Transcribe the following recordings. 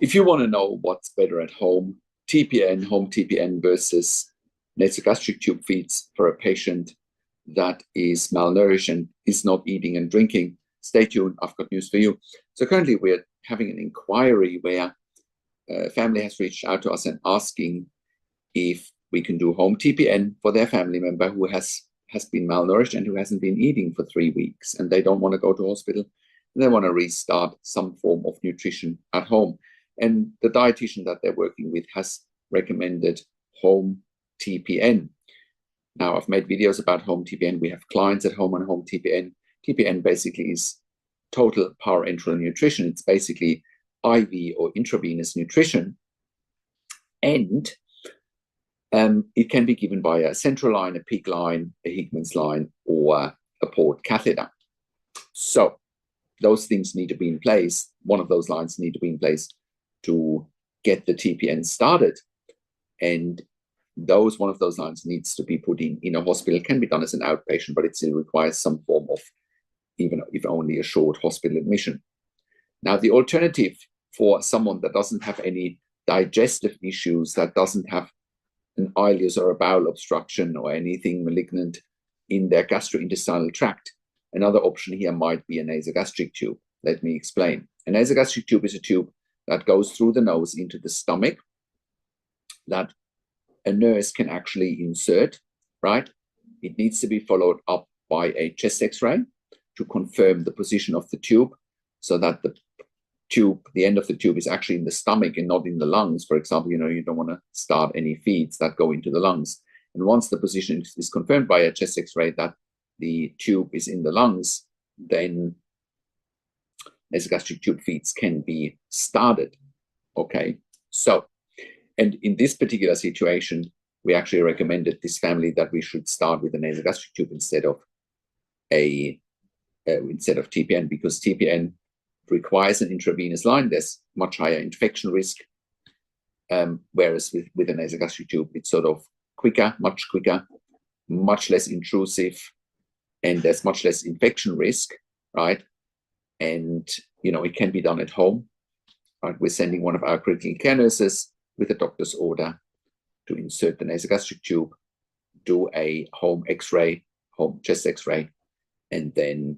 If you want to know what's better at home, TPN, home TPN versus nasogastric tube feeds for a patient that is malnourished and is not eating and drinking, stay tuned. I've got news for you. So currently we're having an inquiry where a family has reached out to us and asking if we can do home TPN for their family member who has been malnourished and who hasn't been eating for 3 weeks, and they don't want to go to hospital. They want to restart some form of nutrition at home. And the dietitian that they're working with has recommended home TPN. Now, I've made videos about home TPN. We have clients at home on home TPN. TPN basically is total parenteral nutrition. It's basically IV or intravenous nutrition. And it can be given by a central line, a PICC line, a Hickman's line, or a port catheter. So those things need to be in place. One of those lines need to be in place to get the TPN started. And one of those lines needs to be put in a hospital. It can be done as an outpatient, but it still requires some form of, even if only a short hospital admission. Now, the alternative for someone that doesn't have any digestive issues, that doesn't have an ileus or a bowel obstruction or anything malignant in their gastrointestinal tract, another option here might be a nasogastric tube. Let me explain. A nasogastric tube is a tube that goes through the nose into the stomach that a nurse can actually insert, right? It needs to be followed up by a chest X-ray to confirm the position of the tube so that the end of the tube is actually in the stomach and not in the lungs. For example, you don't want to start any feeds that go into the lungs. And once the position is confirmed by a chest X-ray that the tube is in the lungs, then nasogastric tube feeds can be started. Okay, so, and in this particular situation, we actually recommended this family that we should start with a nasogastric tube instead of TPN, because TPN requires an intravenous line. There's much higher infection risk, whereas with a nasogastric tube, it's sort of quicker, much less intrusive, and there's much less infection risk, right? And, it can be done at home, right? We're sending one of our critical care nurses with a doctor's order to insert the nasogastric tube, do a home X-ray, home chest X-ray, and then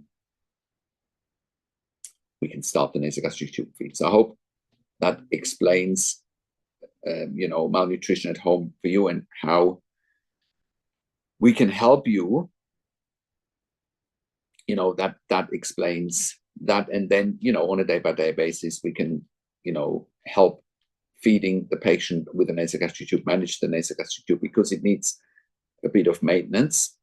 we can start the nasogastric tube feed. So I hope that explains, malnutrition at home for you and how we can help you. That explains that. And then, on a day-by-day basis, we can, help feeding the patient with a nasogastric tube, manage the nasogastric tube, because it needs a bit of maintenance,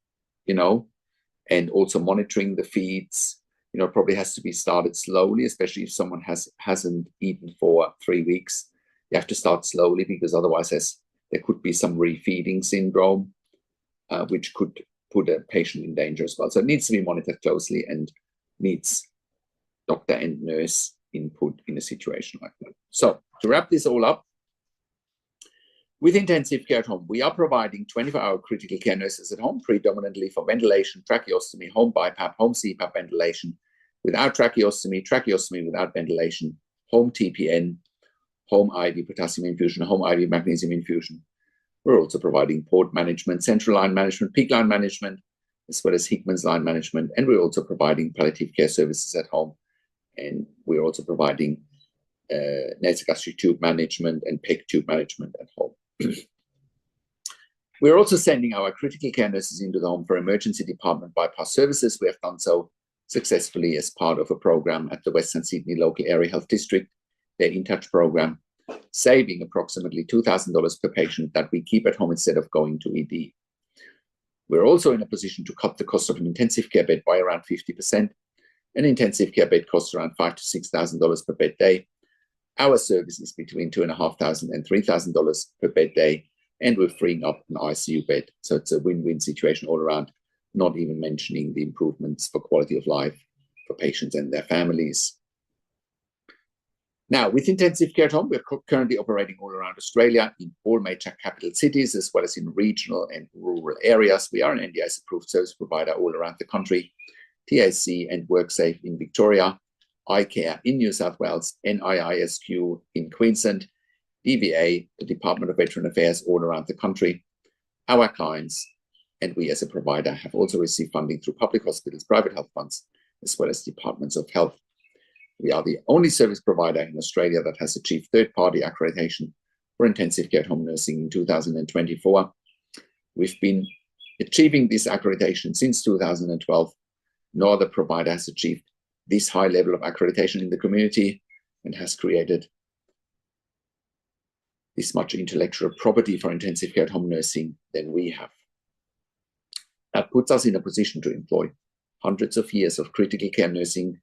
and also monitoring the feeds. Probably has to be started slowly, especially if someone hasn't eaten for 3 weeks. You have to start slowly, because otherwise there could be some refeeding syndrome, which could put a patient in danger as well. So it needs to be monitored closely and needs doctor and nurse input in a situation like that. So to wrap this all up, with intensive care at home, we are providing 24-hour critical care nurses at home, predominantly for ventilation, tracheostomy, home BiPAP, home CPAP ventilation, without tracheostomy, tracheostomy without ventilation, home TPN, home IV potassium infusion, home IV magnesium infusion. We're also providing port management, central line management, PICC line management, as well as Hickman's line management. And we're also providing palliative care services at home. And we're also providing nasogastric tube management and PEG tube management at home. We're also sending our critical care nurses into the home for emergency department bypass services. We have done so successfully as part of a program at the Western Sydney Local Area Health District, their In Touch program, saving approximately $2,000 per patient that we keep at home instead of going to ED. We're also in a position to cut the cost of an intensive care bed by around 50%. An intensive care bed costs around $5,000 to $6,000 per bed day. Our service is between $2,500 and $3,000 per bed day, and we're freeing up an ICU bed. So it's a win-win situation all around, not even mentioning the improvements for quality of life for patients and their families. Now, with intensive care at home, we're currently operating all around Australia in all major capital cities, as well as in regional and rural areas. We are an NDIS-approved service provider all around the country, TAC and WorkSafe in Victoria, eye care in New South Wales, NIISQ in Queensland, DVA, the Department of Veteran Affairs all around the country. Our clients and we as a provider have also received funding through public hospitals, private health funds, as well as departments of health. We are the only service provider in Australia that has achieved third-party accreditation for intensive care at home nursing in 2024. We've been achieving this accreditation since 2012. No other provider has achieved this high level of accreditation in the community and has created this much intellectual property for intensive care at home nursing than we have. That puts us in a position to employ hundreds of years of critical care nursing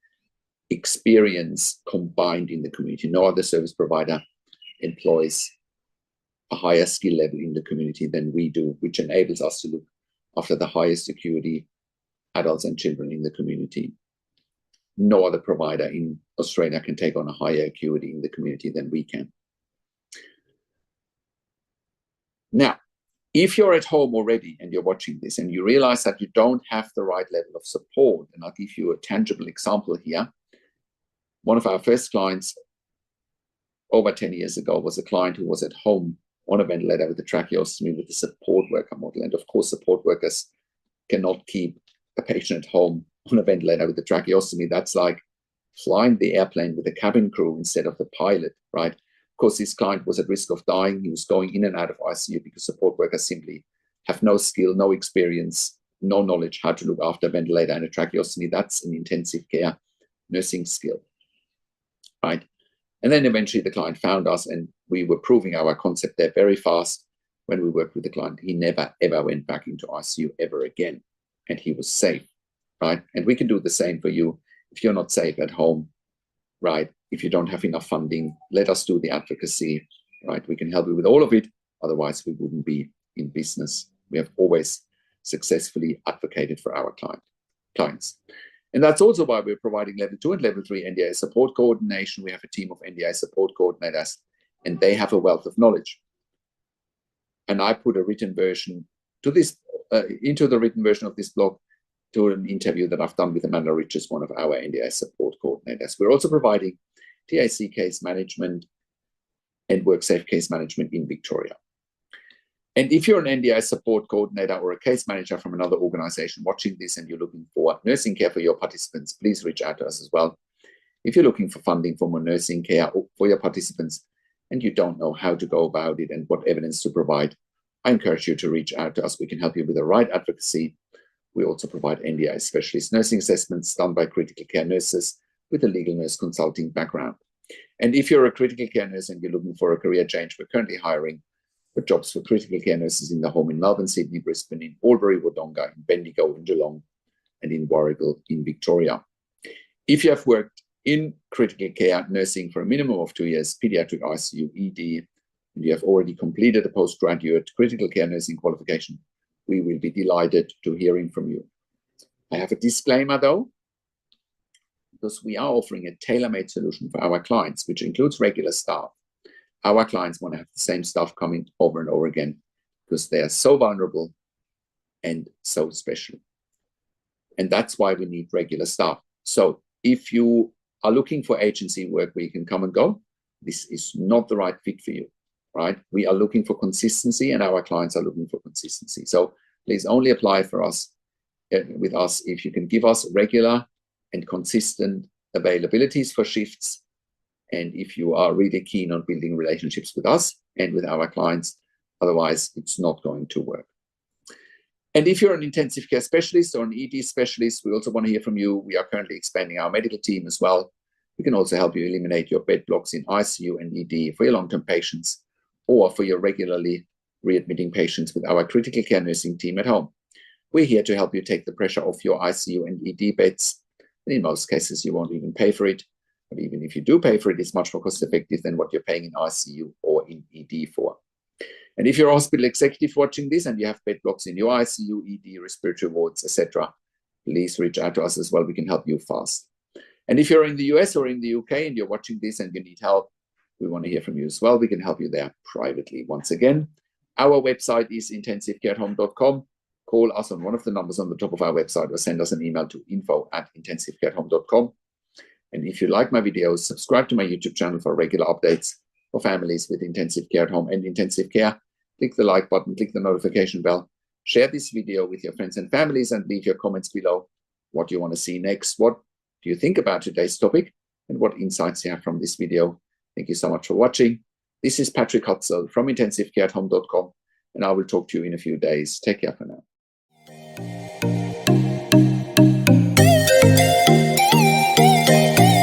experience combined in the community. No other service provider employs a higher skill level in the community than we do, which enables us to look after the highest acuity adults and children in the community. No other provider in Australia can take on a higher acuity in the community than we can. Now, if you're at home already and you're watching this and you realize that you don't have the right level of support, and I'll give you a tangible example here. One of our first clients over 10 years ago was a client who was at home on a ventilator with a tracheostomy with the support worker model. And of course, support workers cannot keep a patient at home on a ventilator with a tracheostomy. That's like flying the airplane with a cabin crew instead of the pilot, right? Of course, this client was at risk of dying. He was going in and out of ICU because support workers simply have no skill, no experience, no knowledge how to look after a ventilator and a tracheostomy. That's an intensive care nursing skill, right? And then eventually the client found us and we were proving our concept there very fast. When we worked with the client, he never, ever went back into ICU ever again. And he was safe, right? And we can do the same for you. If you're not safe at home, right? If you don't have enough funding, let us do the advocacy, right? We can help you with all of it. Otherwise, we wouldn't be in business. We have always successfully advocated for our clients. And that's also why we're providing level 2 and level 3 NDA support coordination. We have a team of NDA support coordinators, and they have a wealth of knowledge. And I put a written version to this, into the written version of this blog, to an interview that I've done with Amanda Richards, one of our NDA support coordinators. We're also providing TAC case management and WorkSafe case management in Victoria. And if you're an NDA support coordinator or a case manager from another organization watching this and you're looking for nursing care for your participants, please reach out to us as well. If you're looking for funding for more nursing care for your participants and you don't know how to go about it and what evidence to provide, I encourage you to reach out to us. We can help you with the right advocacy. We also provide NDI specialist nursing assessments done by critical care nurses with a legal nurse consulting background. And if you're a critical care nurse and you're looking for a career change, we're currently hiring for jobs for critical care nurses in the home in Melbourne, Sydney, Brisbane, in Albury, Wodonga, in Bendigo, in Geelong, and in Warragul in Victoria. If you have worked in critical care nursing for a minimum of 2 years, pediatric ICU, ED, and you have already completed a postgraduate critical care nursing qualification, we will be delighted to hearing from you. I have a disclaimer though, because we are offering a tailor-made solution for our clients, which includes regular staff. Our clients want to have the same staff coming over and over again because they are so vulnerable and so special. And that's why we need regular staff. So if you are looking for agency work where you can come and go, this is not the right fit for you, right? We are looking for consistency and our clients are looking for consistency. So please only apply for us with us if you can give us regular and consistent availabilities for shifts. And if you are really keen on building relationships with us and with our clients, otherwise it's not going to work. And if you're an intensive care specialist or an ED specialist, we also want to hear from you. We are currently expanding our medical team as well. We can also help you eliminate your bed blocks in ICU and ED for your long-term patients or for your regularly readmitting patients with our critical care nursing team at home. We're here to help you take the pressure off your ICU and ED beds. And in most cases, you won't even pay for it. But even if you do pay for it, it's much more cost-effective than what you're paying in ICU or in ED for. And if you're a hospital executive watching this and you have bed blocks in your ICU, ED, respiratory wards, etc., please reach out to us as well. We can help you fast. And if you're in the US or in the UK and you're watching this and you need help, we want to hear from you as well. We can help you there privately. Once again, our website is intensivecareathome.com. Call us on one of the numbers on the top of our website or send us an email to info@intensivecareathome.com. And if you like my videos, subscribe to my YouTube channel for regular updates for families with intensive care at home and intensive care. Click the like button, click the notification bell, share this video with your friends and families, and leave your comments below what you want to see next. What do you think about today's topic and what insights you have from this video? Thank you so much for watching. This is Patrick Hutzel from intensivecareathome.com, and I will talk to you in a few days. Take care for now.